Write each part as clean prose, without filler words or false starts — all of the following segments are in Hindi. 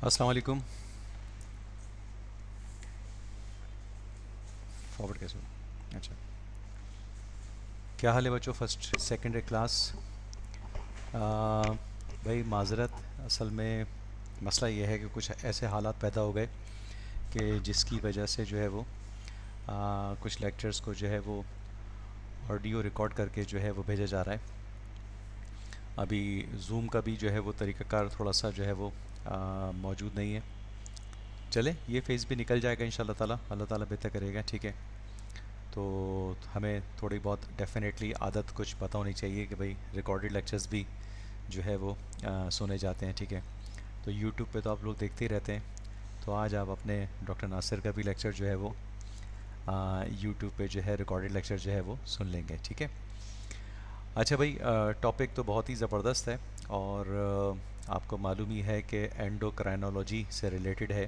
अस्सलाम वालेकुम। फॉरवर्ड कैसे हो? अच्छा, क्या हाल है बच्चों? First secondary class. भाई माज़रत, असल में मसला ये है कि कुछ ऐसे हालात पैदा हो गए कि जिसकी वजह से जो है वो कुछ लेक्चर्स को जो है वो ऑडियो रिकॉर्ड करके जो है वो भेजा जा रहा है। अभी जूम का भी जो है वो तरीक़ाकार थोड़ा सा जो है वो मौजूद नहीं है। चले, ये फेज़ भी निकल जाएगा इंशाल्लाह ताला, अल्लाह ताला बेहतर करेगा। ठीक है, तो हमें थोड़ी बहुत डेफिनेटली आदत कुछ पता होनी चाहिए कि भाई रिकॉर्डेड लेक्चर्स भी जो है वो सुने जाते हैं। ठीक है, तो यूट्यूब पे तो आप लोग देखते ही रहते हैं, तो आज आप अपने डॉक्टर नासिर का भी लेक्चर जो है वो यूट्यूब पे जो है रिकॉर्डेड लेक्चर जो है वो सुन लेंगे। ठीक है, अच्छा भाई, टॉपिक तो बहुत ही ज़बरदस्त है और आपको मालूम ही है कि एंडोक्राइनोलॉजी से रिलेटेड है।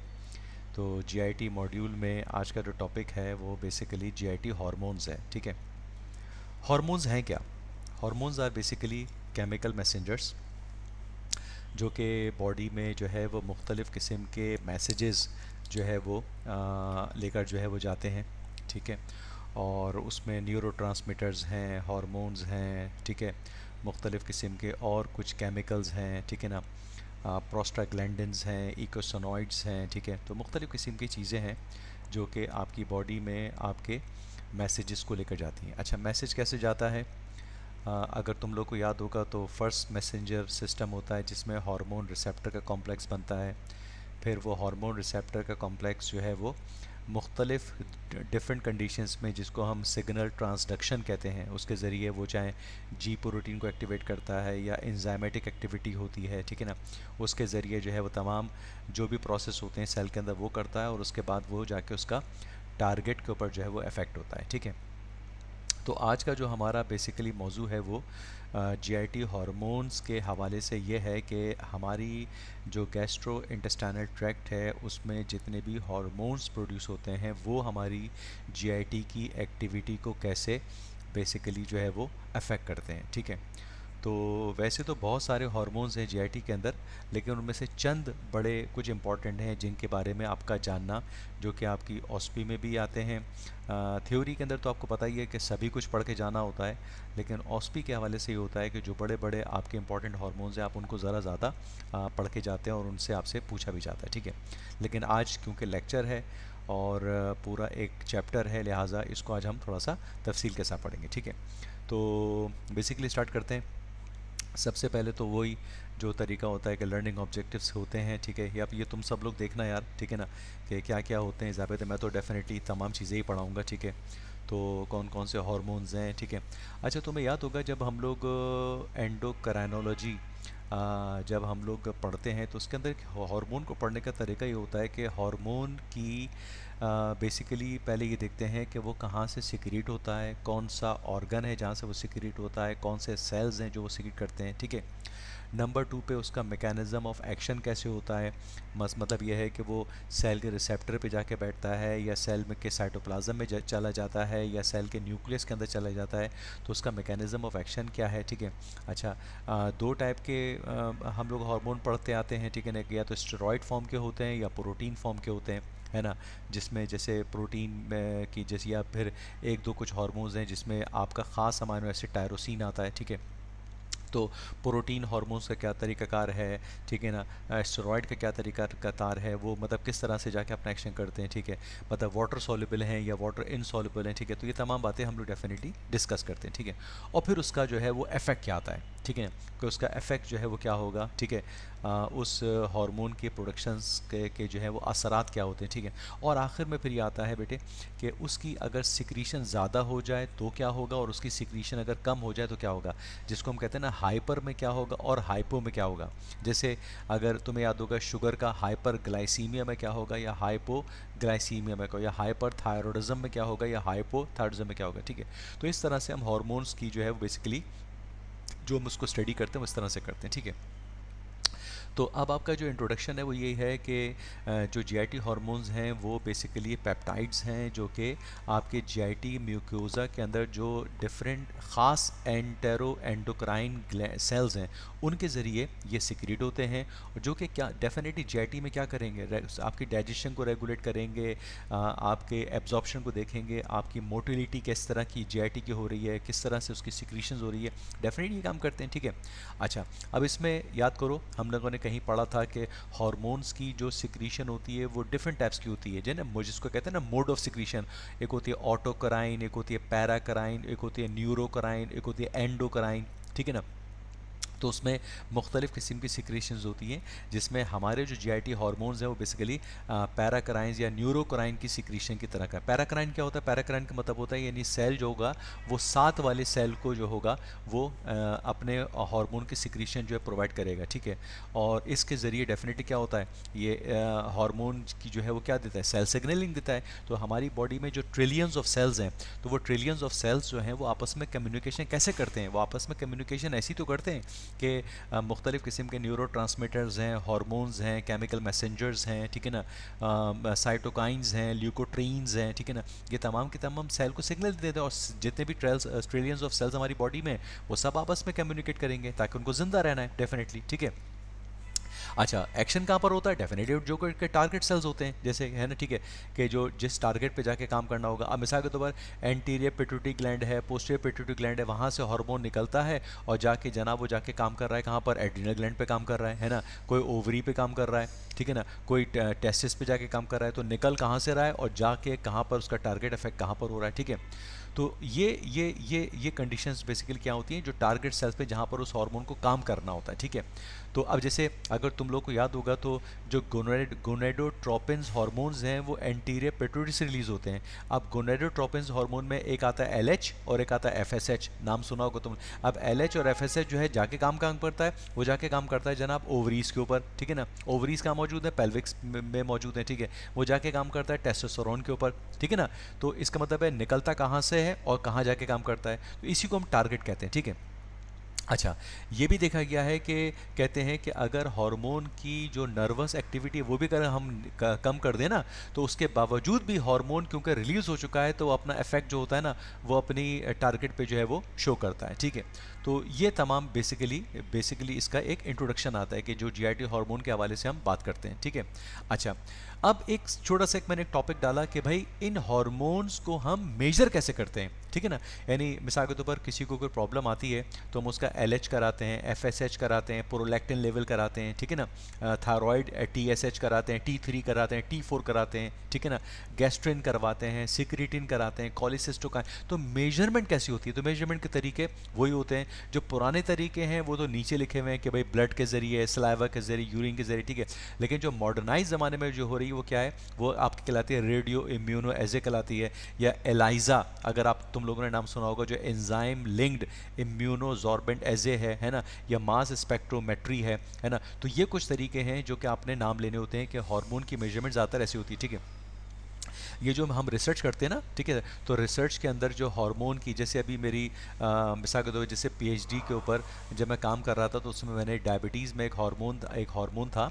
तो जीआईटी मॉड्यूल में आज का जो टॉपिक है वो बेसिकली जीआईटी हार्मोन्स है। ठीक है, हार्मोन्स हैं क्या? Hormones are basically chemical messengers जो कि बॉडी में जो है वो मुख्तलिफ़ किस्म के मैसेजेस जो है वो लेकर जो है वो जाते हैं। ठीक है, और उसमें न्यूरोट्रांसमीटर्स हैं, हार्मोन्स हैं। ठीक है, मुख्तलिफ़ किस्म के और कुछ केमिकल्स हैं। ठीक है ना, प्रोस्टाग्लैंडिन्स हैं, इकोसोनॉइड्स हैं। ठीक है, तो मुख्तलिफ़ किस्म की चीज़ें हैं जो कि आपकी बॉडी में आपके मैसेजेस को लेकर जाती हैं। अच्छा, मैसेज कैसे जाता है? अगर तुम लोग को याद होगा तो फर्स्ट मैसेंजर सिस्टम होता है जिसमें हार्मोन रिसेप्टर का कॉम्प्लेक्स बनता है। फिर वो हार्मोन रिसेप्टर का कॉम्प्लेक्स जो है वो मुख्तलिफ़ डिफरेंट कंडीशंस में, जिसको हम सिग्नल ट्रांसडक्शन कहते हैं, उसके ज़रिए वो चाहे जी प्रोटीन को एक्टिवेट करता है या इंजाइमेटिक एक्टिविटी होती है। ठीक है ना, उसके ज़रिए जो है वो तमाम जो भी प्रोसेस होते हैं सेल के अंदर वो करता है और उसके बाद वो जाके उसका टारगेट के ऊपर जो है वो इफ़ेक्ट होता है। ठीक है, तो आज का जो हमारा बेसिकली मौजू है वो जीआईटी हार्मोन्स के हवाले से ये है कि हमारी जो गैस्ट्रो इंटेस्टाइनल ट्रैक्ट है उसमें जितने भी हार्मोन्स प्रोड्यूस होते हैं वो हमारी जीआईटी की एक्टिविटी को कैसे बेसिकली जो है वो अफेक्ट करते हैं। ठीक है, तो वैसे तो बहुत सारे हार्मोन्स हैं जीआईटी के अंदर, लेकिन उनमें से चंद बड़े कुछ इंपॉर्टेंट हैं जिनके बारे में आपका जानना, जो कि आपकी ऑस्पी में भी आते हैं। थ्योरी के अंदर तो आपको पता ही है कि सभी कुछ पढ़ के जाना होता है, लेकिन ऑस्पी के हवाले से ये होता है कि जो बड़े बड़े आपके इंपॉर्टेंट हार्मोन्स हैं आप उनको ज़रा ज़्यादा पढ़ के जाते हैं और उनसे आपसे पूछा भी जाता है। ठीक है, लेकिन आज क्योंकि लेक्चर है और पूरा एक चैप्टर है, लिहाजा इसको आज हम थोड़ा सा तफसील के साथ पढ़ेंगे। ठीक है, तो बेसिकली स्टार्ट करते हैं। सबसे पहले तो वही जो तरीका होता है कि लर्निंग ऑब्जेक्टिव्स होते हैं। ठीक है, या ये तुम सब लोग देखना यार, ठीक है ना, कि क्या क्या होते हैं। ज़्यादा मैं तो डेफिनेटली तमाम चीज़ें ही पढ़ाऊँगा। ठीक है, तो कौन कौन से हार्मोन्स हैं। ठीक है, अच्छा तुम्हें याद होगा जब हम लोग एंडोक्राइनोलॉजी जब हम लोग पढ़ते हैं तो उसके अंदर हार्मोन को पढ़ने का तरीका ये होता है कि हार्मोन की बेसिकली पहले ये देखते हैं कि वो कहाँ से सिक्रीट होता है, कौन सा ऑर्गन है जहाँ से वो सिक्रीट होता है, कौन से सेल्स हैं जो वो सिक्रीट करते हैं। ठीक है, नंबर टू पे उसका मैकेनिज़्म ऑफ एक्शन कैसे होता है। मतलब यह है कि वो सेल के रिसेप्टर पे जाके बैठता है या सेल में के साइटोप्लाज्म में चला जाता है या सेल के न्यूक्लियस के अंदर चला जाता है, तो उसका मैकेनिज़्म ऑफ एक्शन क्या है। ठीक है, अच्छा दो टाइप के हम लोग हार्मोन पढ़ते आते हैं। ठीक है ना, या तो स्टेरॉयड फॉर्म के होते हैं या प्रोटीन फॉर्म के होते हैं, है ना, जिसमें जैसे प्रोटीन की जैसे, या फिर एक दो कुछ हार्मोन्स हैं जिसमें आपका ख़ास अमाइनो एसिड टायरोसिन आता है। ठीक है, तो प्रोटीन हार्मोन्स का क्या तरीक़ाकार है। ठीक है ना, स्टेरॉयड का क्या तरीक़ाकार है, वो मतलब किस तरह से जाके अपना एक्शन करते हैं। ठीक है, मतलब वाटर सॉल्युबल हैं या वाटर इनसॉल्युबल हैं। ठीक है, तो ये तमाम बातें हम लोग डेफिनेटली डिस्कस करते हैं। ठीक है, और फिर उसका जो है वो इफ़ेक्ट क्या आता है। ठीक है, कि उसका इफ़ेक्ट जो है वो क्या होगा। ठीक है, उस हार्मोन के प्रोडक्शंस के जो है वो असरात क्या होते हैं। ठीक है, और आखिर में फिर ये आता है बेटे कि उसकी अगर सिक्रीशन ज़्यादा हो जाए तो क्या होगा और उसकी सिक्रीशन अगर कम हो जाए तो क्या होगा, जिसको हम कहते हैं ना हाइपर में क्या होगा और हाइपो में क्या होगा। जैसे अगर तुम्हें याद होगा शुगर का हाइपर ग्लाइसीमिया में क्या होगा या हाइपो ग्लाइसीमिया में क्या, या हाइपर थायरॉयडिज्म में क्या होगा या हाइपो थायरॉयडिज्म में क्या होगा। ठीक है, तो इस तरह से हम हार्मोन्स की जो है वो बेसिकली जो हम उसको स्टडी करते हैं उस तरह से करते हैं। ठीक है, तो अब आपका जो इंट्रोडक्शन है वो ये है कि जो जीआईटी हार्मोन्स हैं वो बेसिकली पेप्टाइड्स हैं जो कि आपके जीआईटी म्यूकोजा के अंदर जो डिफरेंट ख़ास एंटेरो एंडोक्राइन सेल्स हैं उनके ज़रिए ये सिक्रीट होते हैं, और जो कि क्या डेफिनेटली जीआईटी में क्या करेंगे, आपकी डाइजेशन को रेगुलेट करेंगे, आपके एब्जॉर्प्शन को देखेंगे, आपकी मोटिलिटी किस तरह की जीआईटी की हो रही है, किस तरह से उसकी सिक्रीशंस हो रही है, डेफिनेटली ये काम करते हैं, ठीक है। अच्छा, अब इसमें याद करो हम लोगों ने कहीं पढ़ा था कि हार्मोन्स की जो सिक्रीशन होती है वो डिफरेंट टाइप्स की होती है, जो मुझे जिसको कहते हैं ना मोड ऑफ सिक्रीशन। एक होती है ऑटोकराइन, एक होती है पैराकराइन, एक होती है न्यूरोकराइन, एक होती है एंडोकराइन, ठीक है ना। तो उसमें मुख्तलिफ़ किस्म की सिक्रीशंस होती हैं, जिसमें हमारे जो जीआईटी हार्मोन्स हैं वो बेसिकली पैराक्राइंस या न्यूरोक्राइन की सिक्रीशन की तरह का। पैराक्राइन क्या होता है? पैराक्राइन का मतलब होता है यानी सेल जो होगा वो साथ वाले सेल को जो होगा वो अपने हार्मोन की सिक्रीशन जो है प्रोवाइड करेगा, ठीक है। और इसके ज़रिए डेफिनेटली क्या होता है, ये हार्मोन की जो है वो क्या देता है, सेल सिग्नलिंग देता है। तो हमारी बॉडी में जो ट्रिलियंस ऑफ सेल्स हैं, तो वो ट्रिलियंस ऑफ सेल्स जो हैं वो आपस में कम्युनिकेशन कैसे करते हैं? वो आपस में कम्युनिकेशन ऐसी तो करते हैं कि मुख्तलिफ़ किस्म के न्यूरो ट्रांसमीटर्स हैं, हार्मोन्स हैं, केमिकल मैसेंजर्स हैं, ठीक है ना, साइटोकाइंस हैं, ल्यूकोट्रीन्स हैं, ठीक है ना। ये तमाम के तमाम सेल को सिग्नल देते हैं, और जितने भी ट्रिलियंस ऑफ सेल्स हमारी बॉडी में वो सब आपस में कम्युनिकेट करेंगे ताकि उनको ज़िंदा रहना है, डेफिनेटली, ठीक है। अच्छा, एक्शन कहाँ पर होता है? डेफिनेटली जो के टारगेट सेल्स होते हैं, जैसे है ना, ठीक है, कि जो जिस टारगेट पे जाके काम करना होगा। अब मिसाल के तौर पर एंटीरियर पिट्यूटरी ग्लैंड है, पोस्टीरियर पिट्यूटरी ग्लैंड है, वहाँ से हार्मोन निकलता है और जाके जनाब वो जाके काम कर रहा है कहाँ पर? एड्रिनल ग्लैंड पे काम कर रहा है ना, कोई ओवरी पे काम कर रहा है, ठीक है ना, कोई टेस्टिस पे जाके काम कर रहा है। तो निकल कहाँ से रहा है और जाके कहाँ पर उसका टारगेट इफेक्ट कहाँ पर हो रहा है, ठीक है। तो ये कंडीशंस बेसिकली क्या होती हैं, जो टारगेट सेल्स पे जहाँ पर उस हार्मोन को काम करना होता है, ठीक है। तो अब जैसे अगर तुम लोग को याद होगा तो जो गोनेडोट्रोपिन्स हार्मोन्स हैं वो एंटीरियर पिट्यूटरी से रिलीज होते हैं। अब गोनेडोट्रोपिन्स हार्मोन में एक आता है एलएच और एक आता है एफएसएच, नाम सुना होगा तुम। अब एलएच और एफएसएच जो है जाके काम करता है, वो जाके काम करता है जनाब ओवरीज के ऊपर, ठीक है ना। ओवरीज कहाँ मौजूद है? पेल्विक्स में मौजूद है, ठीक है। वो जाके काम करता है टेस्टोस्टेरोन के ऊपर, ठीक है ना। तो इसका मतलब है निकलता कहाँ से है और कहाँ जाके काम करता है, तो इसी को हम टारगेट कहते हैं, ठीक है। अच्छा, ये भी देखा गया है कि कहते हैं कि अगर हार्मोन की जो नर्वस एक्टिविटी है वो भी अगर हम कम कर दें ना, तो उसके बावजूद भी हार्मोन क्योंकि रिलीज़ हो चुका है तो वो अपना इफेक्ट जो होता है ना वो अपनी टारगेट पे जो है वो शो करता है, ठीक है। तो ये तमाम बेसिकली इसका एक इंट्रोडक्शन आता है कि जो जीआईटी हार्मोन के हवाले से हम बात करते हैं, ठीक है। अच्छा, अब एक छोटा सा मैंने एक टॉपिक डाला कि भाई इन हार्मोन्स को हम मेजर कैसे करते हैं, ठीक है ना। यानी मिसाल के तौर पर किसी को कोई प्रॉब्लम आती है तो हम उसका एलएच कराते हैं, एफएसएच कराते हैं, प्रोलैक्टिन लेवल कराते हैं, ठीक है ना, थायराइड टीएसएच कराते हैं, टी3 कराते हैं, टी4 कराते हैं, ठीक है ना, गैस्ट्रिन करवाते हैं, सिक्रीटिन कराते हैं, कॉलिसिस्टोकाइन। तो मेजरमेंट कैसी होती है? तो मेजरमेंट के तरीके वही होते हैं जो पुराने तरीके हैं, वो तो नीचे लिखे हुए हैं कि भाई ब्लड के जरिए, सलाइवा के जरिए, यूरिन के जरिए, ठीक है। लेकिन जो मॉडर्नाइज ज़माने में जो हो रही है वो क्या है, वो आपकी कहलाती है रेडियो इम्यूनो एजे कहलाती है, या एलाइजा, अगर आप तुम लोगों ने नाम सुना होगा, जो एंजाइम लिंक्ड इम्यूनोजॉर्बेंट एजे है ना, या मास स्पेक्ट्रोमेट्री है ना। तो ये कुछ तरीके हैं जो कि आपने नाम लेने होते हैं कि हार्मोन की मेजरमेंट ज़्यादातर ऐसी होती है, ठीक है। ये जो हम रिसर्च करते हैं ना, ठीक है, तो रिसर्च के अंदर जो हार्मोन की, जैसे अभी मेरी मिसाल के तौर पर जैसे पीएचडी के ऊपर जब मैं काम कर रहा था तो उसमें मैंने डायबिटीज़ में एक हार्मोन था,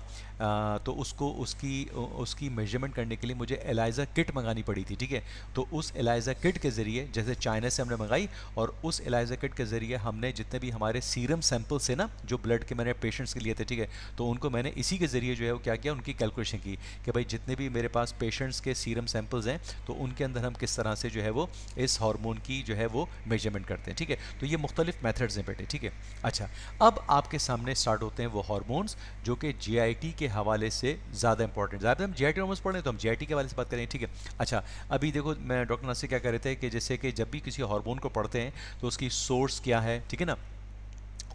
तो उसकी मेजरमेंट करने के लिए मुझे एलाइजा किट मंगानी पड़ी थी, ठीक है। तो उस एलाइजा किट के ज़रिए, जैसे चाइना से हमने मंगाई, और उस एलाइजा किट के ज़रिए हमने जितने भी हमारे सीरम सैंपल से ना जो ब्लड के मैंने पेशेंट्स के लिए थे, ठीक है, तो उनको मैंने इसी के ज़रिए जो है वो क्या किया, उनकी कैलकुलेशन की कि भाई जितने भी मेरे पास पेशेंट्स के सीरम सैंपल्स हैं तो उनके अंदर हम किस तरह से जो है वो इस हार्मोन की जो है वो मेजरमेंट करते हैं, ठीक है। तो ये मुख्तलिफ मेथड्स हैं बेटे, ठीक है। अच्छा, अब आपके सामने स्टार्ट होते हैं वो हार्मोन्स जो कि जीआईटी के हवाले से ज़्यादा इंपॉर्टेंट। ज़्यादा हम जीआईटी हार्मोन्स पढ़ रहे हैं तो हम जीआईटी के हवाले से बात करें, ठीक है। अच्छा, अभी देखो मैं डॉक्टर नासिर क्या कह रहे थे कि जैसे कि जब भी किसी हार्मोन को पढ़ते हैं तो उसकी सोर्स क्या है, ठीक है ना,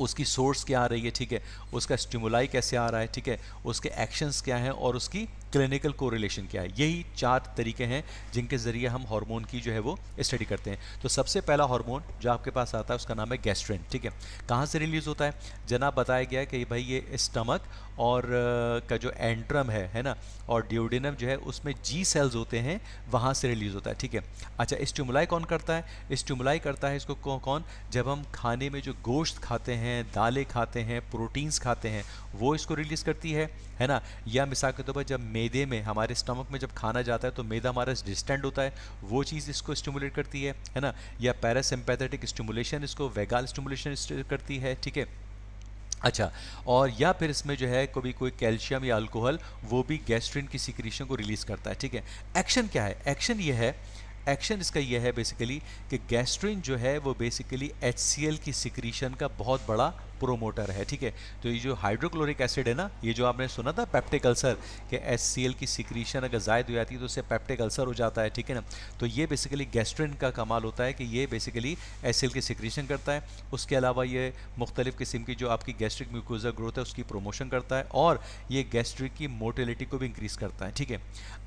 उसकी सोर्स क्या आ रही है, ठीक है, उसका स्टिमुलाई कैसे आ रहा है, ठीक है, उसके एक्शंस क्या हैं और उसकी क्लिनिकल कोरिलेशन क्या है। यही 4 तरीके हैं जिनके ज़रिए हम हार्मोन की जो है वो स्टडी करते हैं। तो सबसे पहला हार्मोन जो आपके पास आता है उसका नाम है गैस्ट्रिन, ठीक है। कहाँ से रिलीज़ होता है? जनाब बताया गया है कि भाई ये स्टमक और का जो एंट्रम है ना, और ड्यूडेनम जो है उसमें जी सेल्स होते हैं, वहाँ से रिलीज़ होता है, ठीक है। अच्छा, स्टिमुलाई कौन करता है? स्टिमुलाई करता है इसको कौन? जब हम खाने में जो गोश्त खाते हैं, दालें खाते हैं, प्रोटीन्स खाते हैं, वो इसको रिलीज़ करती है ना। या मिसाल के तौर पर जब मैदे में, हमारे स्टमक में जब खाना जाता है तो मैदा हमारा डिस्टेंड होता है, वो चीज़ इसको स्टिमुलेट करती है ना। या पैरासिम्पैथेटिक स्टिमुलेशन इसको वेगाल स्टिमुलेशन करती है, ठीक है। अच्छा, और या फिर इसमें जो है कभी कोई कैल्शियम या अल्कोहल वो भी गैस्ट्रिन की सिक्रीशन को रिलीज करता है, ठीक है। एक्शन क्या है? एक्शन ये है, एक्शन इसका ये है बेसिकली कि गैस्ट्रिन जो है वो बेसिकली HCl की सिक्रीशन का बहुत बड़ा प्रोमोटर है, ठीक है। तो ये जो हाइड्रोक्लोरिक एसिड है ना, ये जो आपने सुना था पेप्टिक अल्सर कि HCl की सिक्रीशन अगर ज़ायद हो जाती है तो उससे पेप्टिक अल्सर हो जाता है, ठीक है ना। तो ये बेसिकली गैस्ट्रिन का कमाल होता है कि ये बेसिकली HCl की सिक्रीशन करता है। उसके अलावा ये मुख्तलिफ़ किस्म की जो आपकी गैस्ट्रिक म्यूकोजा ग्रोथ है उसकी प्रोमोशन करता है, और ये गैस्ट्रिक की मोटिलिटी को भी इंक्रीज़ करता है, ठीक है।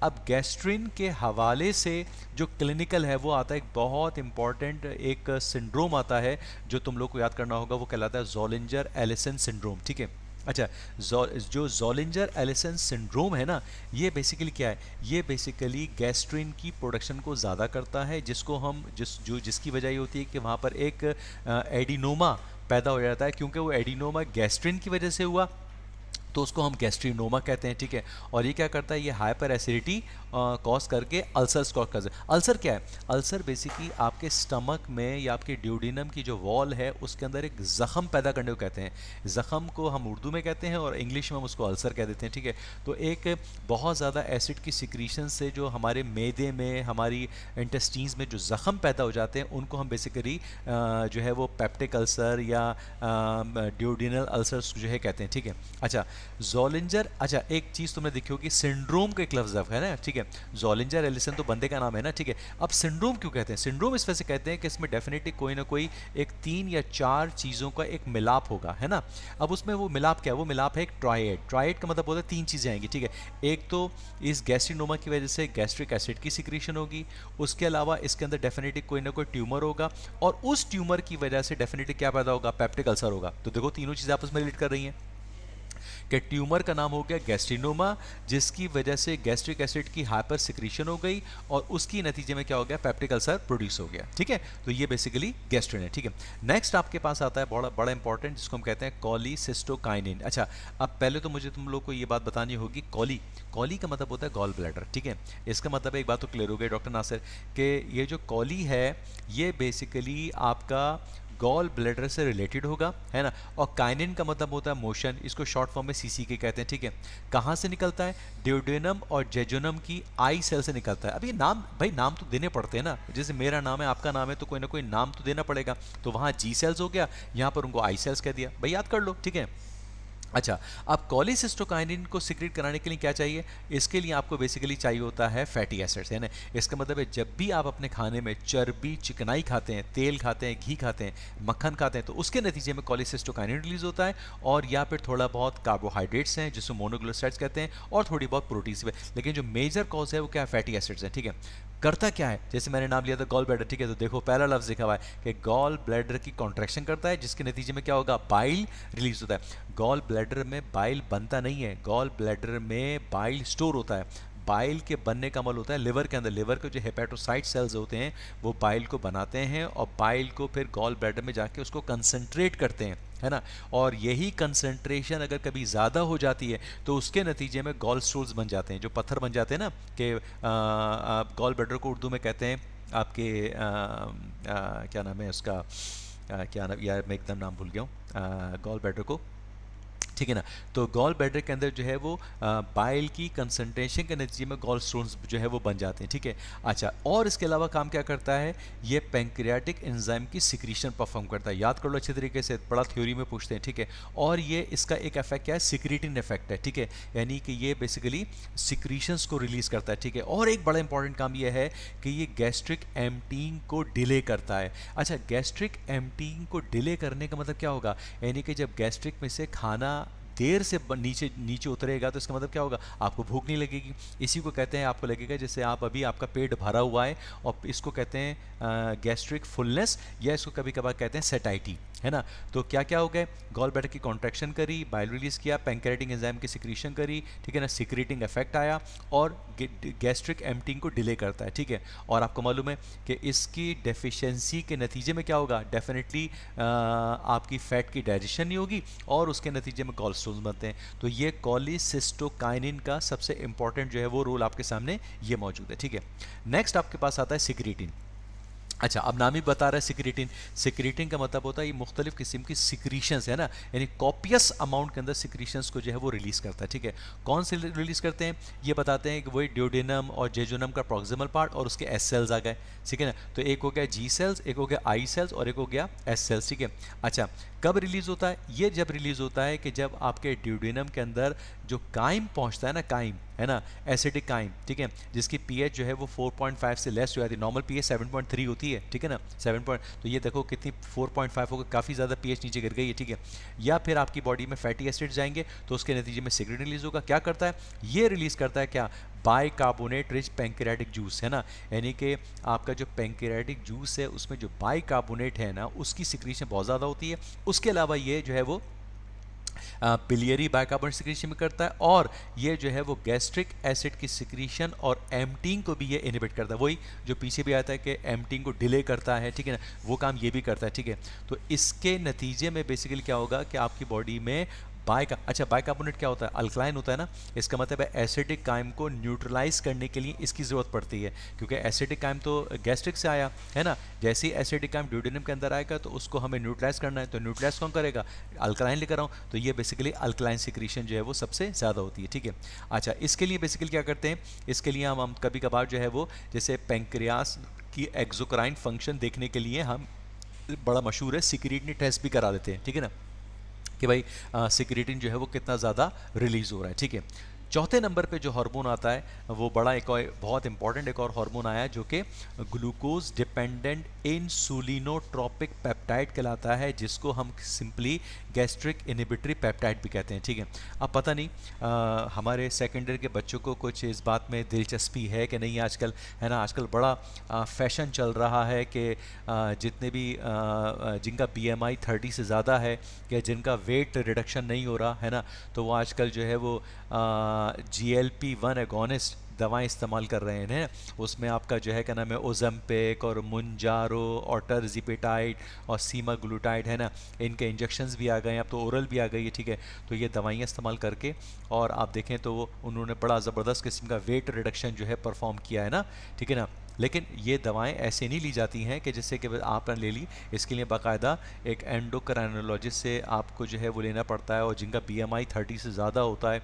अब गैस्ट्रिन के हवाले से जो क्लिनिकल है वो आता है, एक बहुत इंपॉर्टेंट एक सिंड्रोम आता है जो तुम लोग को याद करना होगा, वो कहलाता है ज़ोलिंजर एलिसन सिंड्रोम, ठीक है। अच्छा, जो ज़ोलिंजर एलिसन सिंड्रोम है ना, ये बेसिकली क्या है? ये बेसिकली गैस्ट्रिन की प्रोडक्शन को ज़्यादा करता है, जिसको हम जिसकी वजह ये होती है कि वहाँ पर एक एडिनोमा पैदा हो जाता है, क्योंकि वो एडिनोमा गैस्ट्रिन की वजह से हुआ तो उसको हम गैस्ट्रिनोमा कहते हैं, ठीक है। और ये क्या करता है? ये हाइपर एसिडिटी कॉज करके अल्सर्स कॉज करता है। अल्सर क्या है? अल्सर बेसिकली आपके स्टमक में या आपके ड्यूडिनम की जो वॉल है उसके अंदर एक ज़ख़म पैदा करने को कहते हैं। ज़ख़म को हम उर्दू में कहते हैं और इंग्लिश में हम उसको अल्सर कह देते हैं, ठीक है। तो एक बहुत ज़्यादा एसिड की सिक्रीशन से जो हमारे मैदे में, हमारी इंटेस्टीन्स में जो ज़ख़म पैदा हो जाते हैं उनको हम बेसिकली जो है वो पेप्टिक अल्सर या ड्यूडिनल अल्सर्स जो है कहते हैं, ठीक है। अच्छा, ज़ोलिंजर, अच्छा एक चीज़ तुमने देखी होगी, सिंड्रोम का एक लफ्ज़ है ना, ठीक है। ज़ोलिंजर एलिसन तो बंदे का नाम है ना, ठीक है। अब सिंड्रोम क्यों कहते हैं? सिंड्रोम इस वजह से कहते हैं कि इसमें डेफिनेटली कोई ना कोई एक 3 या 4 चीज़ों का एक मिलाप होगा, है ना। अब उसमें वो मिलाप क्या है? वो मिलाप है एक ट्रायड। ट्रायड का मतलब होता है 3 चीज़ें आएंगी, ठीक है। एक तो इस गैस्ट्रिनोमा की वजह से गैस्ट्रिक एसिड की सिक्रीशन होगी, उसके अलावा इसके अंदर डेफिनेटली कोई ना कोई ट्यूमर होगा, और उस ट्यूमर की वजह से डेफिनेटली क्या पैदा होगा? पेप्टिक अल्सर होगा। तो देखो तीनों चीज़ें आपस में रिलेट कर रही हैं कि ट्यूमर का नाम हो गया गैस्ट्रिनोमा, जिसकी वजह से गैस्ट्रिक एसिड की हाइपर सिक्रीशन हो गई और उसकी नतीजे में क्या हो गया? पेप्टिक अल्सर प्रोड्यूस हो गया, ठीक है। तो ये बेसिकली गैस्ट्रिन है, ठीक है। नेक्स्ट आपके पास आता है बड़ा बड़ा इंपॉर्टेंट, जिसको हम कहते हैं कॉलीसिस्टोकाइनिन। अच्छा, अब पहले तो मुझे तुम लोग को ये बात बतानी होगी, कॉली, कॉली का मतलब होता है गॉल ब्लैडर, ठीक है। इसका मतलब एक बात तो क्लियर हो गई डॉक्टर नासिर कि ये जो कॉली है ये बेसिकली आपका गॉल ब्लैडर से रिलेटेड होगा, है ना। और काइनिन का मतलब होता है मोशन, इसको शॉर्ट फॉर्म में CCK कहते हैं, ठीक है। कहाँ से निकलता है? ड्यूडेनम और जेजुनम की आई सेल से निकलता है। अब ये नाम, भाई नाम तो देने पड़ते हैं ना, जैसे मेरा नाम है, आपका नाम है, तो कोई ना कोई नाम तो देना पड़ेगा। तो वहाँ G सेल्स हो गया, यहाँ पर उनको आई सेल्स कह दिया, भाई याद कर लो, ठीक है। अच्छा, अब कॉलीसिस्टोकाइनिन को सिक्रेट कराने के लिए क्या चाहिए? इसके लिए आपको बेसिकली चाहिए होता है फैटी एसिड्स, है ना। इसका मतलब है जब भी आप अपने खाने में चर्बी, चिकनाई खाते हैं, तेल खाते हैं, घी खाते हैं, मक्खन खाते हैं, तो उसके नतीजे में कॉलीसिस्टोकाइनिन रिलीज होता है, और या फिर थोड़ा बहुत कार्बोहाइड्रेट्स हैं जिसको मोनोग्लिसराइड्स कहते हैं, और थोड़ी बहुत प्रोटीन्स भी। लेकिन जो मेजर कॉज है वो क्या है? फैटी एसिड्स है, ठीक है। करता क्या है? जैसे मैंने नाम लिया था गॉल ब्लैडर, ठीक है। तो देखो पहला लफ्ज लिखा हुआ है कि गॉल ब्लैडर की कॉन्ट्रैक्शन करता है, जिसके नतीजे में क्या होगा? बाइल रिलीज होता है। गॉल ब्लैडर में बाइल बनता नहीं है, गॉल ब्लैडर में बाइल स्टोर होता है। बाइल के बनने का अमल होता है लिवर के अंदर। लिवर के जो हेपेटोसाइट सेल्स होते हैं वो बाइल को बनाते हैं, और बाइल को फिर गॉल ब्लैडर में जाके उसको कंसंट्रेट करते हैं, है ना। और यही कंसंट्रेशन अगर कभी ज़्यादा हो जाती है तो उसके नतीजे में गॉल स्टूल्स बन जाते हैं, जो पत्थर बन जाते हैं ना, कि गॉल ब्लैडर को उर्दू में कहते हैं आपके क्या नाम है उसका, क्या नाम यार, मैं एकदम नाम भूल गया हूँ, गॉल ब्लैडर को, ठीक है ना। तो गॉल ब्लैडर के अंदर जो है वो बाइल की कंसंट्रेशन के नतीजे में गॉल स्टोन्स जो है वो बन जाते हैं, ठीक है। अच्छा, और इसके अलावा काम क्या करता है? ये पैंक्रियाटिक एंजाइम की सिक्रीशन परफॉर्म करता है। याद कर लो अच्छे तरीके से, बड़ा थ्योरी में पूछते हैं, ठीक है। और ये इसका एक इफेक्ट क्या है? सिक्रीटिन इफेक्ट है, ठीक है। यानी कि ये बेसिकली सिक्रीशंस को रिलीज करता है, ठीक है। और एक बड़ा इंपॉर्टेंट काम ये है कि ये गैस्ट्रिक एम्पटीइंग को डिले करता है। अच्छा, गैस्ट्रिक एम्पटीइंग को डिले करने का मतलब क्या होगा? यानी कि जब गैस्ट्रिक में से खाना देर से नीचे नीचे उतरेगा तो इसका मतलब क्या होगा? आपको भूख नहीं लगेगी। इसी को कहते हैं, आपको लगेगा जैसे आप अभी आपका पेट भरा हुआ है, और इसको कहते हैं गैस्ट्रिक फुलनेस, या इसको कभी कभार कहते हैं सेटाइटी, है ना। तो क्या क्या हो गए? गॉल ब्लैडर की कॉन्ट्रैक्शन करी, बाइल रिलीज किया, पैंक्रियाटिक एंजाइम की सिक्रीशन करी, ठीक है ना, सिक्रीटिंग इफेक्ट आया, और गैस्ट्रिक एम्पटिंग को डिले करता है, ठीक है। और आपको मालूम है कि इसकी डेफिशिएंसी के नतीजे में क्या होगा? डेफिनेटली आपकी फैट की डाइजेशन नहीं होगी, और उसके नतीजे में गॉल स्टोन्स बनते हैं। तो ये कॉलीसिस्टोकाइनिन का सबसे इंपॉर्टेंट जो है वो रोल आपके सामने ये मौजूद है, ठीक है। नेक्स्ट आपके पास आता है सिक्रीटिन। अच्छा, अब नाम ही बता रहा है सिक्रीटिन। सिक्रीटिन का मतलब होता है ये मुख्तलिफ किस्म की सिक्रीशंस है ना, यानी कॉपियस अमाउंट के अंदर सिक्रीशंस को जो है वो रिलीज़ करता है, ठीक है। कौन से रिलीज़ करते हैं, ये बताते हैं कि वही ड्यूडेनम और जेजुनम का प्रॉक्सिमल पार्ट और उसके एस सेल्स आ गए, ठीक है ना। तो एक हो गया जी सेल्स, एक हो गया आई सेल्स और एक हो गया एस सेल्स, ठीक है। अच्छा, कब रिलीज़ होता है, ये जब रिलीज़ होता है कि जब आपके ड्यूडेनम के अंदर जो काइम पहुंचता है ना, काइम है ना, एसिडिक काइम, ठीक है, जिसकी पीएच जो है वो 4.5 से लेस हो जाती है। नॉर्मल पीएच 7.3 होती है, ठीक है ना, 7 पॉइंट, तो ये देखो कितनी 4.5 होकर काफ़ी ज़्यादा पीएच नीचे गिर गई है, ठीक है। या फिर आपकी बॉडी में फैटी एसिड जाएंगे तो उसके नतीजे में सिगरेट रिलीज होगा। क्या करता है ये, रिलीज़ करता है क्या, बाइकार्बोनेट रिच पैंक्रियाटिक जूस, है ना, यानी कि आपका जो पैंक्रियाटिक जूस है उसमें जो बाइकार्बोनेट है ना उसकी सिक्रीशन बहुत ज़्यादा होती है। उसके अलावा ये जो है वो बिलियरी बाइकार्बोनेट सिक्रीशन में करता है, और ये जो है वो गैस्ट्रिक एसिड की सिक्रीशन और एम्पटिंग को भी ये इनहिबिट करता है। वही जो पीछे भी आता है कि एम्पटिंग को डिले करता है, ठीक है ना, वो काम ये भी करता है, ठीक है। तो इसके नतीजे में बेसिकली क्या होगा कि आपकी बॉडी में अच्छा, बाइकार्बोनेट क्या होता है, अल्कलाइन होता है ना, इसका मतलब है एसिडिक काइम को न्यूट्रलाइज करने के लिए इसकी ज़रूरत पड़ती है, क्योंकि एसिडिक काइम तो गैस्ट्रिक से आया है ना। जैसे ही एसिडिक काइम ड्यूडेनम के अंदर आएगा तो उसको हमें न्यूट्रलाइज करना है, तो न्यूट्रलाइज कौन करेगा, अल्कलाइन लेकर आऊँ, तो ये बेसिकली अल्कलाइन सिक्रीशन जो है वो सबसे ज़्यादा होती है, ठीक है। अच्छा, इसके लिए बेसिकली क्या करते हैं, इसके लिए हम कभी कभार जो है वो जैसे पेंक्रियास की एक्सोक्राइन फंक्शन देखने के लिए हम, बड़ा मशहूर है, सिक्रीटनी टेस्ट भी करा देते हैं, ठीक है ना, कि भाई सिक्रीटिन जो है वो कितना ज़्यादा रिलीज़ हो रहा है, ठीक है। चौथे नंबर पे जो हार्मोन आता है वो बड़ा एक और बहुत इंपॉर्टेंट एक और हार्मोन आया है जो कि ग्लूकोज डिपेंडेंट इंसुलिनोट्रोपिक पेप्टाइड कहलाता है, जिसको हम सिंपली गैस्ट्रिक इनहिबिटरी पेप्टाइड भी कहते हैं, ठीक है। अब पता नहीं हमारे सेकेंडरी के बच्चों को कुछ इस बात में दिलचस्पी है कि नहीं आजकल, है ना, आजकल बड़ा फैशन चल रहा है कि जितने भी जिनका BMI 30 से ज़्यादा है या जिनका वेट रिडक्शन नहीं हो रहा है ना, तो वो आजकल जो है वो GLP-1 एगोनिस्ट दवाएं इस्तेमाल कर रहे हैं। उसमें आपका जो है क्या नाम है, ओजम्पिक और मुंजारो और टर्जिपेटाइड और सीमाग्लूटाइड, है ना, इनके इंजेक्शंस भी आ गए हैं, अब तो ओरल भी आ गई है, ठीक है। तो ये दवाइयाँ इस्तेमाल करके और आप देखें तो वो उन्होंने बड़ा ज़बरदस्त किस्म का वेट रिडक्शन जो है परफॉर्म किया है ना, ठीक है ना। लेकिन ये दवाएं ऐसे नहीं ली जाती हैं कि जिससे कि आपने ले ली, इसके लिए बाकायदा एक एंडोक्राइनोलॉजिस्ट से आपको जो है वो लेना पड़ता है, और जिनका BMI 30 से ज़्यादा होता है,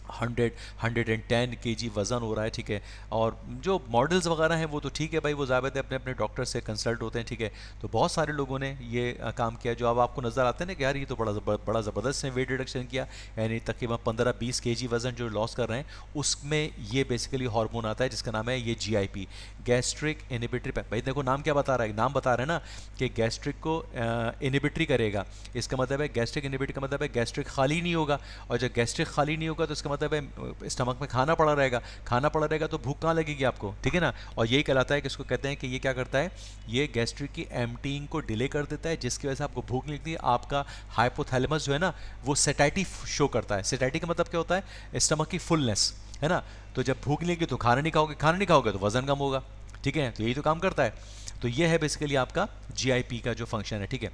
110 kg वज़न हो रहा है, ठीक है। और जो मॉडल्स वगैरह हैं वो तो ठीक है भाई, वो ज़्यादातर अपने अपने डॉक्टर से कंसल्ट होते हैं, ठीक है। तो बहुत सारे लोगों ने ये काम किया, जो अब आपको नज़र आते हैं ना कि यार ये तो बड़ा ज़बरदस्त है वेट रिडक्शन किया, यानी तकरीबन 15-20 kg वज़न जो लॉस कर रहे हैं, उसमें ये बेसिकली हार्मोन आता है जिसका नाम है ये GIP, गैस्ट्रिक इनहिबिटरी। भाई देखो नाम क्या बता रहा है, नाम बता रहा है ना कि गैस्ट्रिक को इनहिबिटरी करेगा, इसका मतलब है गैस्ट्रिक इनहिबिटरी का मतलब है गैस्ट्रिक खाली नहीं होगा, और जब गैस्ट्रिक खाली नहीं होगा तो इसका मतलब है स्टमक में खाना पड़ा रहेगा तो भूख कहाँ लगेगी आपको, ठीक है ना। और यही कहलाता है कि इसको कहते हैं कि ये क्या करता है, ये गैस्ट्रिक की एम्पटिंग को डिले कर देता है, जिसकी वजह से आपको भूख नहीं लगती है। आपका हाइपोथैलेमस जो है ना वो सेटाइटी शो करता है। सेटाइटी का मतलब क्या होता है, स्टमक की फुलनेस, है ना। तो जब भूख नहीं लगेगी तो खाना नहीं खाओगे तो वजन कम होगा, ठीक है। तो यही तो काम करता है। तो ये है बेसिकली आपका GIP का जो फंक्शन है, ठीक है।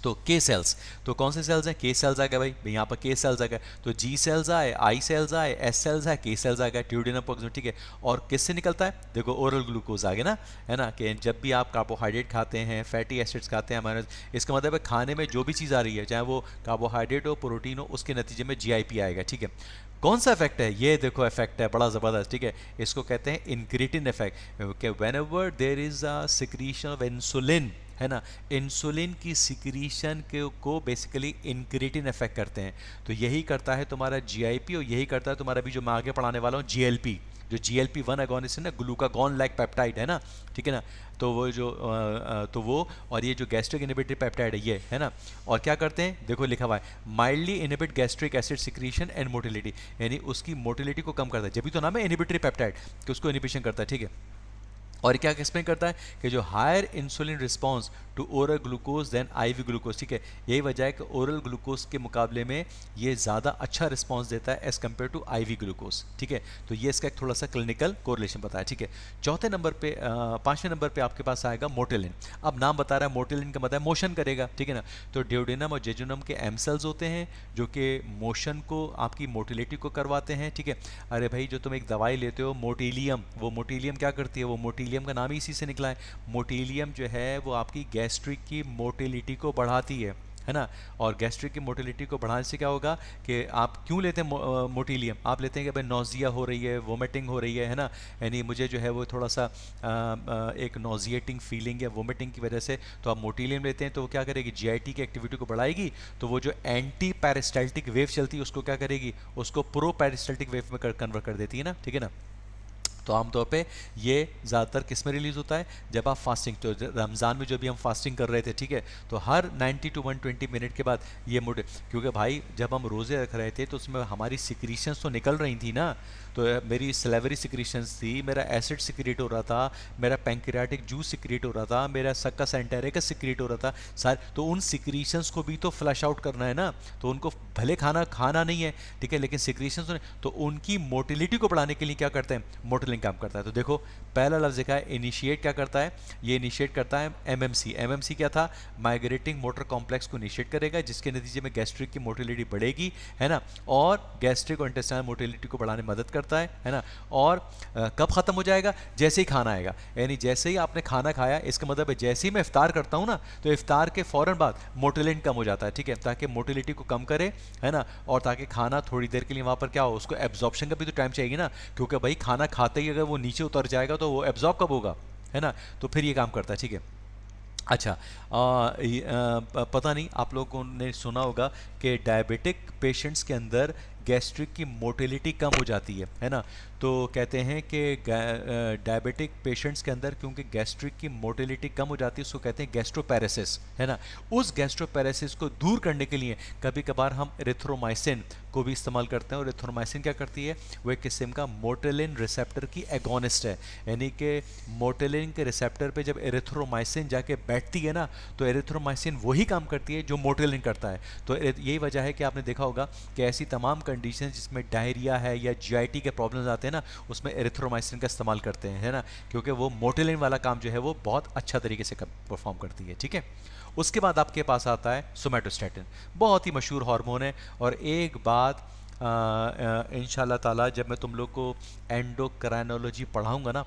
तो के सेल्स, तो कौन से सेल्स हैं, के सेल्स आ गए भाई, यहाँ पर के सेल्स आ गए, तो जी सेल्स आए, आई सेल्स आए, एस सेल्स आए, के सेल्स आ गए, ट्यूडिनम प्रोक्सिमल, ठीक है। और किससे निकलता है, देखो ओरल ग्लूकोज आ गया ना, है ना, कि जब भी आप कार्बोहाइड्रेट खाते हैं, फैटी एसिड्स खाते हैं हमारे, इसका मतलब है खाने में जो भी चीज़ आ रही है, चाहे वो कार्बोहाइड्रेट हो, प्रोटीन हो, उसके नतीजे में GIP आएगा, ठीक है। कौन सा इफेक्ट है, ये देखो इफेक्ट है बड़ा ज़बरदस्त, ठीक है। इसको कहते हैं इंक्रीटिन इफेक्ट, कि whenever there is a secretion of insulin, है ना, इंसुलिन की सिक्रीशन को बेसिकली इंक्रीटिन इफेक्ट करते हैं। तो यही करता है तुम्हारा GIP, और यही करता है तुम्हारा भी जो मैं आगे पढ़ाने वाला हूँ GLP, जो GLP-1 एगोनिस्ट है ना, ग्लूकागॉन लाइक पेप्टाइड, है ना, ठीक है ना। तो वो जो तो वो और ये जो गैस्ट्रिक इनहिबिटरी पेप्टाइड है ये, है ना। और क्या करते हैं, देखो लिखा हुआ है mildly inhibit gastric acid secretion and motility, यानी उसकी मोटिलिटी को कम करता है, जब भी तो नाम है इनहिबिटरी पेप्टाइड कि उसको इनहिबिशन करता है, ठीक है। और क्या एक्सप्लेन करता है कि जो higher insulin response to oral glucose then IV glucose, ठीक है। यही वजह है कि ओरल ग्लूकोज के मुकाबले में ये ज़्यादा अच्छा रिस्पांस देता है as compare to IV glucose, ठीक है। तो ये इसका एक थोड़ा सा क्लिनिकल कोरिलेशन बताया, ठीक है। चौथे नंबर पे 5वें नंबर पे आपके पास आएगा मोटिलिन। अब नाम बता रहा है मोटिलिन का मतलब मोशन करेगा, ठीक है ना। तो ड्यूडेनम और जेजुनम के M सेल्स होते हैं जो कि मोशन को, आपकी मोटिलिटी को करवाते हैं, ठीक है। अरे भाई जो तुम एक दवाई लेते हो मोटिलियम, वो मोटिलियम क्या करती है, वो मोटिलियम मोटिलियम का नाम ही इसी से निकला है। मोटिलियम जो है वो आपकी गैस्ट्रिक की मोटिलिटी को बढ़ाती है ना। और गैस्ट्रिक की मोटिलिटी को बढ़ाने से क्या होगा कि आप क्यों लेते हैं मोटिलियम? आप लेते हैं कि भाई नोजिया हो रही है, वोमिटिंग हो रही है ना, यानी मुझे जो है वो थोड़ा सा एक नोजिएटिंग फीलिंग या वोमिटिंग की वजह से, तो आप मोटिलियम लेते हैं तो वो क्या करेगी, जीआईटी की एक्टिविटी को बढ़ाएगी। तो वो जो एंटी पैरिस्टाल्टिक वेव चलती है उसको क्या करेगी, उसको प्रो पैरिस्टाल्टिक वेव में कन्वर्ट कर देती है ना, ठीक है ना। तो आमतौर पे ये ज़्यादातर किस में रिलीज़ होता है, जब आप फास्टिंग, तो रमज़ान में जो भी हम फास्टिंग कर रहे थे, ठीक है, तो हर 90 टू 120 मिनट के बाद ये मोटे, क्योंकि भाई जब हम रोज़े रख रहे थे तो उसमें हमारी सिक्रीशंस तो निकल रही थी ना, तो मेरी सलेवरी सिक्रीशंस थी, मेरा एसिड सिक्रीट हो रहा था, मेरा पैंक्रियाटिक जूस सिक्रीट हो रहा था, मेरा सक्का सेंटेरिकस सिक्रीट हो रहा था सारे, तो उन सिक्रीशंस को भी तो फ्लश आउट करना है ना, तो उनको भले खाना नहीं है, ठीक है, लेकिन सिक्रीशंस, तो उनकी मोटिलिटी को बढ़ाने के लिए क्या करते हैं, मोटिलिंग काम करता है। तो देखो पहला लफ्ज़ देखा है इनिशिएट, क्या करता है, ये इनिशिएट करता है एमएमसी। एमएमसी क्या था, माइग्रेटिंग मोटर कॉम्प्लेक्स को इनिशिएट करेगा, जिसके नतीजे में गैस्ट्रिक की मोटिलिटी बढ़ेगी, है ना, और गैस्ट्रिक और इंटेस्टाइनल मोटिलिटी को बढ़ाने में मदद करता है ना। और कब ख़त्म हो जाएगा, जैसे ही खाना आएगा, यानी जैसे ही आपने खाना खाया, इसका मतलब है जैसे ही मैं इफ्तार करता हूँ ना, तो इफ्तार के फ़ौरन बाद मोटिलिटी कम हो जाता है, ठीक है, ताकि मोटिलिटी को कम करे, है ना, और ताकि खाना थोड़ी देर के लिए वहाँ पर क्या हो, उसको एब्जॉर्प्शन का भी तो टाइम चाहिए ना, क्योंकि भाई खाना खाते ही अगर वो नीचे उतर जाएगा तो वो एब्जॉर्ब कब होगा, है ना, तो फिर ये काम करता है, ठीक है। अच्छा, पता नहीं आप लोगों ने सुना होगा कि डायबिटिक पेशेंट्स के अंदर गैस्ट्रिक की मोटिलिटी कम हो जाती है ना, तो कहते हैं कि डायबिटिक पेशेंट्स के अंदर क्योंकि गैस्ट्रिक की मोटिलिटी कम हो जाती है, उसको कहते हैं गैस्ट्रोपैरेसिस, है ना। उस गैस्ट्रोपैरेसिस को दूर करने के लिए कभी कभार हम एरिथ्रोमाइसिन को भी इस्तेमाल करते हैं, और एरिथ्रोमाइसिन क्या करती है, वो एक किस्म का मोटिलिन रिसेप्टर की एगोनिस्ट है, यानी कि मोटिलिन के रिसेप्टर पे जब एरिथ्रोमाइसिन जाके बैठती है ना, तो एरिथ्रोमाइसिन वही काम करती है जो मोटिलिन करता है। तो यही वजह है कि आपने देखा होगा कि ऐसी तमाम कंडीशन जिसमें डायरिया है या जीआईटी के प्रॉब्लम्स आते हैं ना, उसमें एरिथ्रोमाइसिन का इस्तेमाल करते हैं, है ना, क्योंकि वो मोटिलिन वाला काम जो है वो बहुत अच्छा तरीके से परफॉर्म करती है, ठीक है। उसके बाद आपके पास आता है सोमैटोस्टैटिन, बहुत ही मशहूर हार्मोन है। और एक बात इंशाल्लाह ताला जब मैं तुम लोग को एंडोक्राइनोलॉजी पढ़ाऊंगा ना,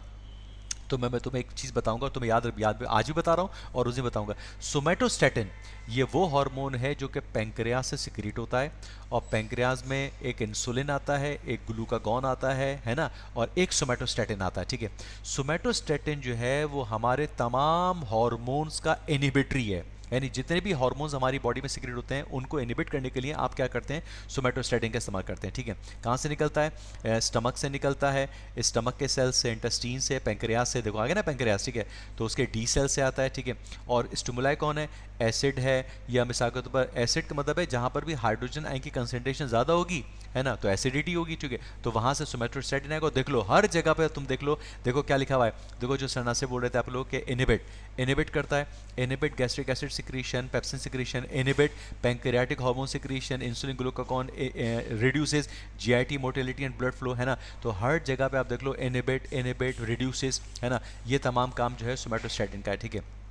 तो मैं तुम्हें एक चीज़ बताऊंगा, तुम्हें याद आज भी बता रहा हूँ और उस दिन बताऊंगा। सोमैटोस्टैटिन ये वो हार्मोन है जो कि पैंक्रियाज से सिक्रीट होता है, और पैंक्रियाज में एक इंसुलिन आता है, एक ग्लूकागॉन आता है ना, और एक सोमैटोस्टैटिन आता है, ठीक है। सोमैटोस्टैटिन जो है वो हमारे तमाम हार्मोन्स का इनहिबिटरी है, यानी जितने भी हार्मोन्स हमारी बॉडी में सिक्रेट होते हैं उनको इनहिबिट करने के लिए आप क्या करते हैं, सोमैटोस्टैटिन का इस्तेमाल करते हैं, ठीक है। कहाँ से निकलता है, स्टमक से निकलता है, स्टमक के सेल से, इंटेस्टीन से, पैंक्रियाज से, देखो आगे ना पैंक्रियाज, ठीक है, तो उसके डी सेल से आता है, ठीक है। और स्टिमुलाई कौन है, एसिड है, या मिसाल के तौर पर एसिड का मतलब है जहाँ पर भी हाइड्रोजन आयन की कंसंट्रेशन ज़्यादा होगी, है ना, तो एसिडिटी होगी, ठीक है, तो वहाँ से सोमैटोस्टैटिन आएगा। देख लो हर जगह पर तुम देख लो, देखो क्या लिखा हुआ है, देखो जो सरना से बोल रहे थे आप लोग के इनहिबिट करता है, inhibit gastric acid secretion, pepsin secretion, inhibit pancreatic hormone secretion, insulin glucagon, reduces GIT motility and blood flow, है ना, तो हर जगह पे आप देख लो इनहिबिट रिड्यूसेस, है ना, ये तमाम काम जो है सोमैटोस्टैटिन का है, ठीक है।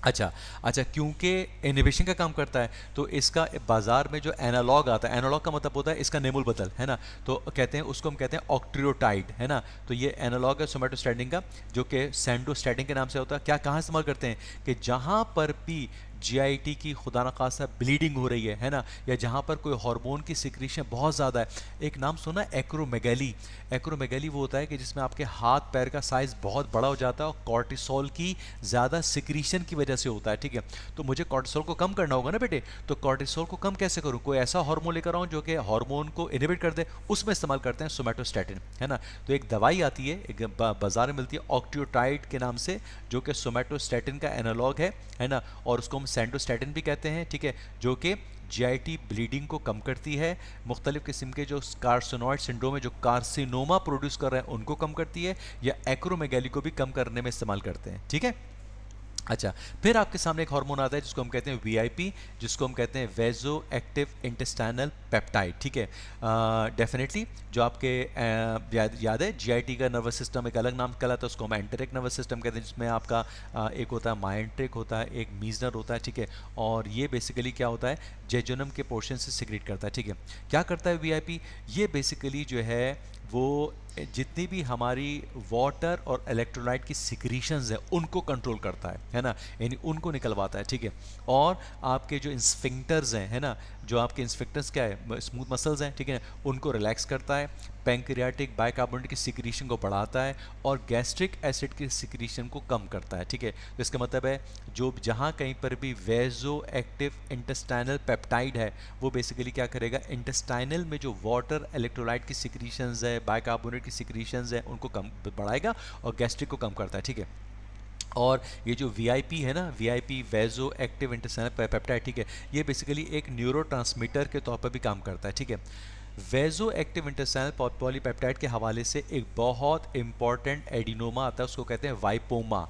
अच्छा, क्योंकि इनहिबिशन का काम करता है तो इसका बाजार में जो एनालॉग आता है, एनालॉग का मतलब होता है इसका नेमुल बदल, है ना, तो कहते हैं उसको, हम कहते हैं ऑक्ट्रियोटाइड, है ना, तो ये एनालॉग है सोमैटोस्टैटिन का, जो कि सैंडोस्टैटिन के नाम से होता है। क्या कहाँ इस्तेमाल करते हैं कि जहाँ पर भी जीआईटी की खुदा न खासा ब्लीडिंग हो रही है ना, या जहाँ पर कोई हार्मोन की सिक्रीशन बहुत ज़्यादा है, एक नाम सुना एक्रोमेगैली। एक्रोमेगैली वो होता है कि जिसमें आपके हाथ पैर का साइज़ बहुत बड़ा हो जाता है और कॉर्टिसोल की ज़्यादा सिक्रीशन की वजह से होता है, ठीक है। तो मुझे कॉर्टिसोल को कम करना होगा ना बेटे, तो कॉर्टिसोल को कम कैसे करूँ, कोई ऐसा हार्मोन लेकर आऊँ जो कि हार्मोन को इनहिबिट कर दे, उसमें इस्तेमाल करते हैं सोमैटोस्टैटिन, है ना। तो एक दवाई आती है, एक बाजार में मिलती है ऑक्ट्रियोटाइड के नाम से, जो कि सोमैटोस्टैटिन का एनालॉग है ना, और उसको हम सैंडोस्टैटिन भी कहते हैं, ठीक है, जो कि जीआईटी ब्लीडिंग को कम करती है, मुख्तलिफ किस्म के जो कार्सिनोइड सिंड्रोम है, जो कार्सिनोमा प्रोड्यूस कर रहे हैं उनको कम करती है, या एक्रोमेगैली को भी कम करने में इस्तेमाल करते हैं, ठीक है। अच्छा, फिर आपके सामने एक हार्मोन आता है जिसको हम कहते हैं वीआईपी, जिसको हम कहते हैं वेजो एक्टिव इंटेस्टाइनल पेप्टाइड, ठीक है। डेफिनेटली जो आपके याद है जीआईटी का नर्वस सिस्टम एक अलग नाम कहलाता है, उसको हम एंटेरिक नर्वस सिस्टम कहते हैं, जिसमें आपका एक होता है माइंट्रिक होता है, एक मीजनर होता है, ठीक है, और ये बेसिकली क्या होता है, जेजुनम के पोर्शन से सिक्रेट करता है, ठीक है। क्या करता है वीआईपी, ये बेसिकली जो है वो जितनी भी हमारी वाटर और इलेक्ट्रोलाइट की सिक्रीशंस है उनको कंट्रोल करता है ना, यानी उनको निकलवाता है, ठीक है। और आपके जो इंस्फिंक्टर्स हैं, है ना, जो आपके इंस्फिंक्टर्स क्या है, स्मूथ मसल्स हैं, ठीक है, उनको रिलैक्स करता है, पैंक्रियाटिक बाइकार्बोनेट की सिक्रीशन को बढ़ाता है और गैस्ट्रिक एसिड की सिक्रीशन को कम करता है, ठीक है। तो इसका मतलब है जो जहाँ कहीं पर भी वेजो एक्टिव इंटेस्टाइनल पेप्टाइड है वो बेसिकली क्या करेगा, इंटेस्टाइनल में जो वाटर इलेक्ट्रोलाइट की सिक्रीशंस है, बाइकार्बोनेट की सिक्रीशंस है, उनको कम बढ़ाएगा और गैस्ट्रिक को कम करता है, ठीक है। और ये जो वीआईपी है ना, वीआईपी वेजो एक्टिव इंटेस्टाइनल पेप्टाइड, ठीक है, ये बेसिकली एक न्यूरोट्रांसमीटर के तौर पर भी काम करता है, ठीक है। वेजो एक्टिव इंटेस्टाइनल पॉलीपेप्टाइड के हवाले से एक बहुत इंपॉर्टेंट एडिनोमा आता है, उसको कहते हैं वाइपोमा,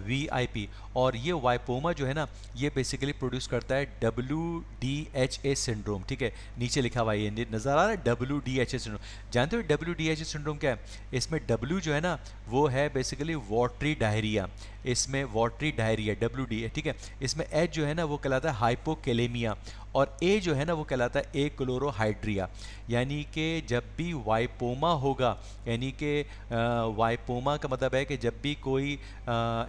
वीआईपी। और ये वाइपोमा जो है ना, ये बेसिकली प्रोड्यूस करता है WDHA सिंड्रोम, ठीक है। नीचे लिखा हुआ ये नज़र आ रहा है, WDHA सिंड्रोम। जानते हो WDHA सिंड्रोम क्या है? इसमें W जो है ना वो है बेसिकली वाटरी डायरिया, इसमें वाटरी डायरिया WD है, ठीक है। इसमें H जो है ना वो कहलाता है हाइपोकेलेमिया और A जो है ना वो कहलाता है ए क्लोरोहाइड्रिया। यानी कि जब भी वाइपोमा होगा, यानी कि वाइपोमा का मतलब है कि जब भी कोई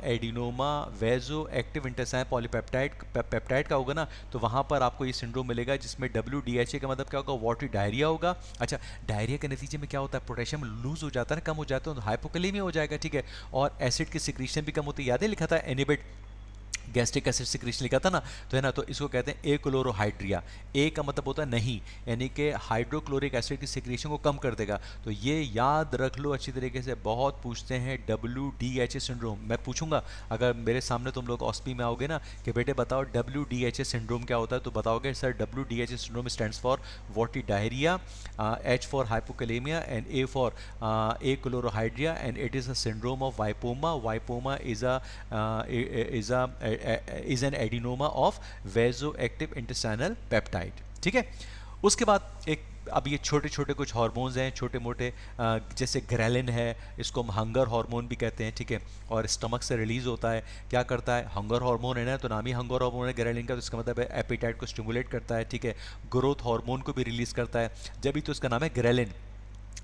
adenoma vasoactive intestinal polypeptide peptide का होगा ना, तो वहाँ पर आपको ये सिंड्रोम मिलेगा जिसमें WDHA का मतलब क्या होगा, वाटरी डायरिया होगा। अच्छा, डायरिया के नतीजे में क्या होता है, पोटेशियम लूज हो जाता है, कम हो जाता है, तो हाइपोकेलेमिया हो जाएगा, ठीक है। और एसिड की सिक्रीशन भी कम होती है, याद है लिखा था एनिबिट गैस्ट्रिक एसिड सिक्रीशन लिखा था ना, तो है ना, तो इसको कहते हैं ए क्लोरोहाइड्रिया। ए का मतलब होता है नहीं, यानी कि हाइड्रोक्लोरिक एसिड की सिक्रीशन को कम कर देगा। तो ये याद रख लो अच्छी तरीके से, बहुत पूछते हैं WDHA सिंड्रोम। मैं पूछूंगा अगर मेरे सामने तुम लोग ऑस्पी में आओगे ना कि बेटे बताओ WDHA सिंड्रोम क्या होता है, तो बताओगे sir WDHA syndrome stands for watery diarrhoea, H for hypokalaemia and A for achlorhydria and it is a syndrome of vipoma. Vipoma is an adenoma of vasoactive intestinal peptide, ठीक है। उसके बाद एक अब ये छोटे छोटे कुछ हार्मोन्स हैं, छोटे मोटे, जैसे ग्रेलिन है, इसको हम हंगर हार्मोन भी कहते हैं, ठीक है, और स्टमक से रिलीज होता है। क्या करता है, हंगर हार्मोन है ना, तो नाम ही हंगर हार्मोन है ग्रेलिन का, तो इसका मतलब है एपेटाइट को स्टिमुलेट करता है, ठीक है। ग्रोथ हार्मोन को भी रिलीज करता है, जब भी तो इसका नाम है ग्रेलिन।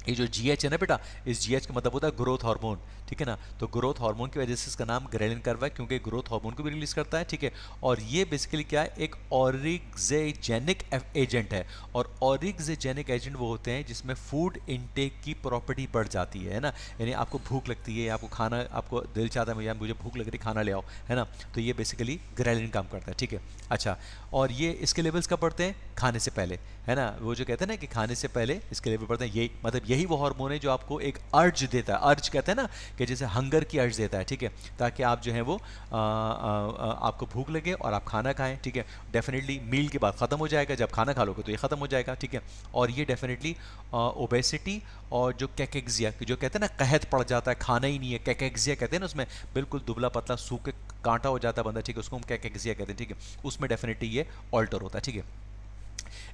ये जो GH है ना बेटा, इस GH का मतलब होता है ग्रोथ हार्मोन, ठीक है ना। तो ग्रोथ हार्मोन की वजह से इसका नाम ग्रेलिन कर हुआ है, क्योंकि ग्रोथ हार्मोन को भी रिलीज करता है, ठीक है। और ये बेसिकली क्या है, एक ऑरिग्जेजेनिक एजेंट है। और ऑरिग्जेजेनिक एजेंट वो होते हैं जिसमें फूड इनटेक की प्रॉपर्टी बढ़ जाती है ना, यानी आपको भूख लगती है, आपको खाना, आपको दिल चाहता है मुझे भूख लग रही, खाना ले आओ, है ना, तो ये बेसिकली ग्रेलिन काम करता है, ठीक है। अच्छा, और ये इसके लेवल्स कब बढ़ते हैं, खाने से पहले, है ना। वो जो कहते हैं ना कि खाने से पहले इसके लेवल बढ़ते हैं, यही मतलब यही वो हार्मोन है जो आपको एक अर्ज देता है। अर्ज कहते हैं ना कि जैसे हंगर की अर्ज देता है, ठीक है, ताकि आप जो है वो आपको भूख लगे और आप खाना खाएं, ठीक है। डेफिनेटली मील के बाद ख़त्म हो जाएगा, जब खाना खा लोगे तो ये ख़त्म हो जाएगा, ठीक है। और ये डेफिनेटली ओबेसिटी और जो कैकेक्सिया, जो कहते हैं ना कहत पड़ जाता है, खाना ही नहीं है, कैकेक्सिया कहते हैं ना, उसमें बिल्कुल दुबला पतला सूखे कांटा हो जाता है बंदा, ठीक है, उसको हम कैकेक्सिया कहते हैं, ठीक है। उसमें डेफिनेटली ये ऑल्टर होता है, ठीक है।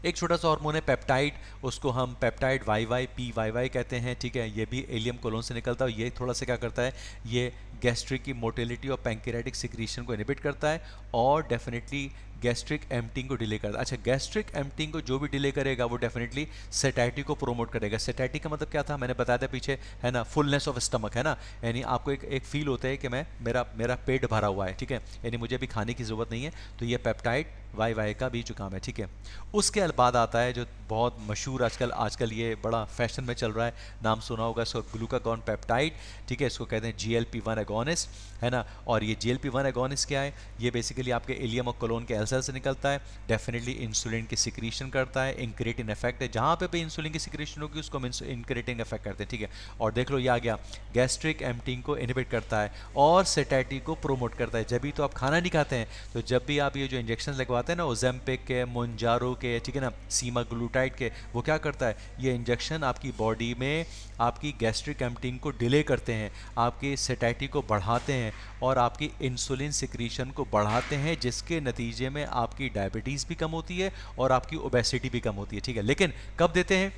एक छोटा सा हार्मोन है पेप्टाइड, उसको हम पेप्टाइड PYY कहते हैं, ठीक है। ये भी एलियम कोलोन से निकलता है। ये थोड़ा सा क्या करता है, ये गैस्ट्रिक की मोटिलिटी और पैंक्रियाटिक सिक्रीशन को इनहिबिट करता है और डेफिनेटली गैस्ट्रिक एम्पटिंग को डिले करता है। अच्छा, गैस्ट्रिक एम्पटिंग को जो भी डिले करेगा वो डेफिनेटली सेटाइटी को प्रोमोट करेगा। सेटाइटी का मतलब क्या था, मैंने बताया था पीछे, है ना, फुलनेस ऑफ स्टमक, है ना, यानी आपको एक फील होता है कि मेरा पेट भरा हुआ है, ठीक है, यानी मुझे अभी खाने की ज़रूरत नहीं है। तो ये पेप्टाइड YY का भी जुकाम है, ठीक है। उसके बाद आता है जो बहुत मशहूर आजकल ये बड़ा फैशन में चल रहा है, नाम सुना होगा इसको, ग्लूकागॉन पेप्टाइड, ठीक है, इसको कहते हैं GLP-1 एगोनिस्ट, है ना। और ये GLP-1 एगोनिस्ट क्या है, ये बेसिकली आपके इलियम और कोलोन के एल्सर से निकलता है, डेफिनेटली इंसुलिन की सिक्रीशन करता है, इंक्रेटिन इफेक्ट है, जहाँ पे भी इंसुलिन की सिक्रीशन होगी उसको हम इंक्रेटिन इफेक्ट करते हैं, ठीक है। और देख लो ये आ गया, गैस्ट्रिक एम्पटिंग को इनहिबिट करता है और सेटाइटी को प्रोमोट करता है। जब भी तो आप खाना नहीं खाते हैं, तो जब भी आप ये जो इंजेक्शन लगवाते हैं ना, ओजेम्पिक के, मोन्जारो के, ठीक है ना, सीमाग्लूटाइड के, वो क्या करता है, ये इंजेक्शन आपकी बॉडी में आपकी गैस्ट्रिक एम्पटिंग को डिले करते हैं, आपकी सेटाइटी को बढ़ाते हैं और आपकी इंसुलिन सिक्रीशन को बढ़ाते हैं, जिसके नतीजे में आपकी डायबिटीज़ भी कम होती है और आपकी ओबेसिटी भी कम होती है, ठीक है। लेकिन कब देते हैं,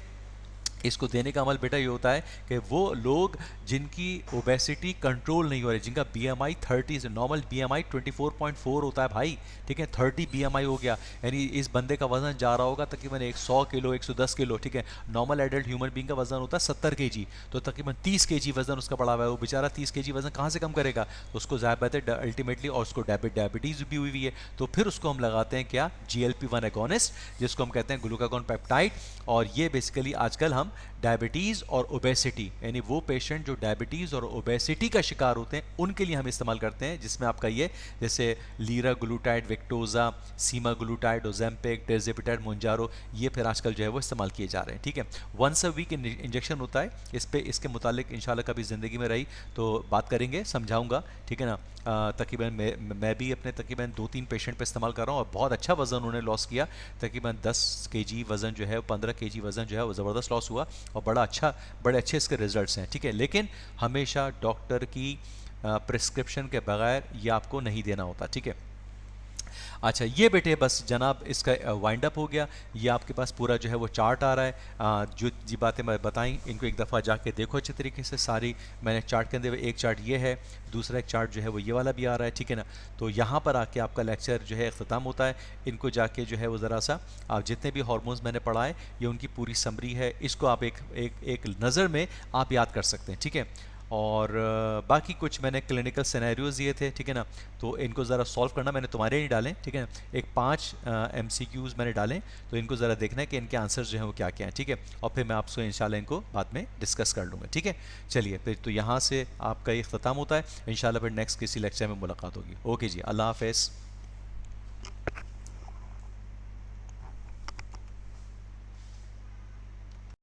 इसको देने का अमल बेटा ये होता है कि वो लोग जिनकी ओबेसिटी कंट्रोल नहीं हो रही, जिनका बीएमआई 30 से, नॉर्मल बीएमआई 24.4 होता है भाई, ठीक है, 30 बीएमआई हो गया, यानी इस बंदे का वजन जा रहा होगा तकरीबन 100 किलो 110 किलो, ठीक है। नॉर्मल एडल्ट ह्यूमन बीइंग का वजन होता है 70 केजी, तो तकरीबन 30 केजी वजन उसका बढ़ा हुआ है। वो बेचारा 30 केजी वजन कहाँ से कम करेगा, तो उसको ज़्यादा बेहतर अल्टीमेटली, और उसको डायबिटीज़ भी हुई है, तो फिर उसको हम लगाते हैं क्या, GLP-1 एगोनिस्ट, जिसको हम कहते हैं ग्लूकागॉन पेप्टाइड। और ये बेसिकली आजकल हम डायबिटीज़ और ओबेसिटी, यानी वो पेशेंट जो डायबिटीज़ और ओबेसिटी का शिकार होते हैं उनके लिए हम इस्तेमाल करते हैं, जिसमें आपका ये जैसे लीराग्लूटाइड, विक्टोज़ा, सीमाग्लूटाइड, ओजेम्पिक, टिर्ज़िपिटाइड, मोंजारो, ये फिर आजकल जो है वो इस्तेमाल किए जा रहे हैं, ठीक है। वंस अ वीक इंजेक्शन होता है इस पे, इसके मुतालिक इंशाल्लाह कभी ज़िंदगी में रही तो बात करेंगे, समझाऊंगा, ठीक है ना। तकरीबन मैं भी अपने तकरीबन 2-3 पेशेंट पे इस्तेमाल कर रहा हूँ और बहुत अच्छा वज़न उन्होंने लॉस किया, तकरीबन 10 केजी वज़न जो है, 15 केजी वज़न जो है वो ज़बरदस्त लॉस हुआ, और बड़े अच्छे इसके रिजल्ट्स हैं, ठीक है। लेकिन हमेशा डॉक्टर की प्रिस्क्रिप्शन के बगैर ये आपको नहीं देना होता, ठीक है। अच्छा ये बेटे बस जनाब इसका वाइंड अप हो गया, ये आपके पास पूरा जो है वो चार्ट आ रहा है। जो जी बातें मैं बताई इनको एक दफ़ा जाके देखो अच्छे तरीके से सारी, मैंने चार्ट के अंदर एक चार्ट ये है, दूसरा एक चार्ट जो है वो ये वाला भी आ रहा है, ठीक है ना। तो यहाँ पर आके आपका लेक्चर जो है अख्ताम होता है, इनको जाके जो है वो ज़रा सा आप जितने भी हार्मोन्स मैंने पढ़ाए ये उनकी पूरी समरी है, इसको आप एक नज़र में आप याद कर सकते हैं, ठीक है। और बाकी कुछ मैंने क्लिनिकल सिनेरियोज दिए थे, ठीक है ना, तो इनको ज़रा सॉल्व करना, मैंने तुम्हारे नहीं डालें, ठीक है ना, एक 5 MCQs मैंने डालें, तो इनको ज़रा देखना है कि इनके आंसर्स जो हैं वो क्या क्या हैं, ठीक है। और फिर मैं आपसे इंशाल्लाह इनको बाद में डिस्कस कर लूँगा, ठीक है। चलिए फिर तो यहाँ से आपका ये ख़त्म होता है, इंशाल्लाह फिर नेक्स्ट किसी लेक्चर में मुलाकात होगी। ओके जी, अल्लाह हाफ़िज़।